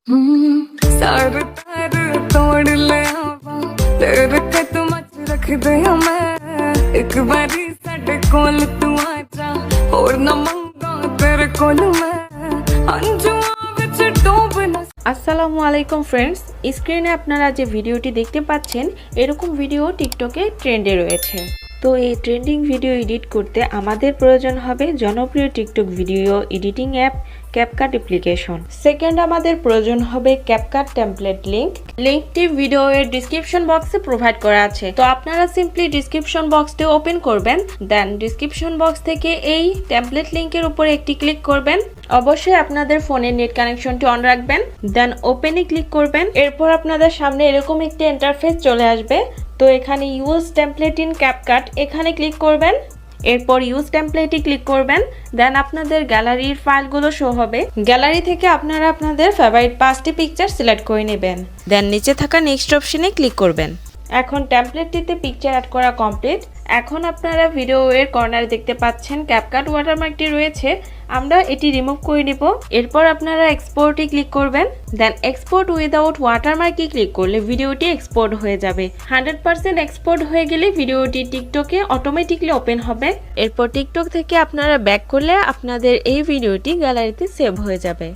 सारे तारे तोड़ ले आवा तेरे कदम च रख दे मैं एक बारी साडे कोल तू आ जा और न मंगा तेरे कोल मैं अंजुआ विच डूब ना। আসসালামু আলাইকুম ফ্রেন্ডস, স্ক্রিনে আপনারা যে ভিডিওটি দেখতে পাচ্ছেন এরকম ভিডিও টিকটকে ট্রেন্ডে রয়েছে। তো এই ট্রেন্ডিং ভিডিও এডিট করতে আমাদের প্রয়োজন হবে জনপ্রিয় TikTok video editing app CapCut application. Second আমাদের প্রয়োজন হবে ক্যাপকাট টেমপ্লেট লিঙ্কটি ভিডিওর ডিসক্রিপশন বক্সে প্রোভাইড করা আছে। তো আপনারা সিম্পলি ডিসক্রিপশন বক্সটি ওপেন করবেন, দেন ডিসক্রিপশন বক্স থেকে এই টেমপ্লেট লিঙ্কের উপরে একটি ক্লিক করবেন। অবশ্যই আপনাদের ফোনের নেট কানেকশনটি অন রাখবেন, দেন ওপেনে ক্লিক করবেন। এরপর আপনাদের সামনে এরকম একটি ইন্টারফেস চলে আসবে। তো এখানে ইউজ টেমপ্লেট ইন ক্যাপকাট এখানে ক্লিক করবেন। এরপর ইউজ টেমপ্লেটে ক্লিক করবেন, দেন আপনাদের গ্যালারির ফাইলগুলো শো হবে। গ্যালারি থেকে আপনারা আপনাদের ফেভারিট 5টি পিকচার সিলেক্ট করে নেবেন, দেন নিচে থাকা নেক্সট অপশনে ক্লিক করবেন। এখন টেমপ্লেটটিতে পিকচার অ্যাড করা কমপ্লিট। এখন আপনারা ভিডিও এর কর্নারে দেখতে পাচ্ছেন ক্যাপকাট ওয়াটারমার্কটি রয়েছে, আমরা এটি রিমুভ করে নিব। এরপর আপনারা এক্সপোর্টে ক্লিক করবেন, দেন এক্সপোর্ট উইদাউট ওয়াটারমার্কে ক্লিক করলে ভিডিওটি এক্সপোর্ট হয়ে যাবে। 100% এক্সপোর্ট হয়ে গেলে ভিডিওটি টিকটকে অটোমেটিকলি ওপেন হবে। এরপর টিকটক থেকে আপনারা ব্যাক করলে আপনাদের এই ভিডিওটি গ্যালারিতে সেভ হয়ে যাবে।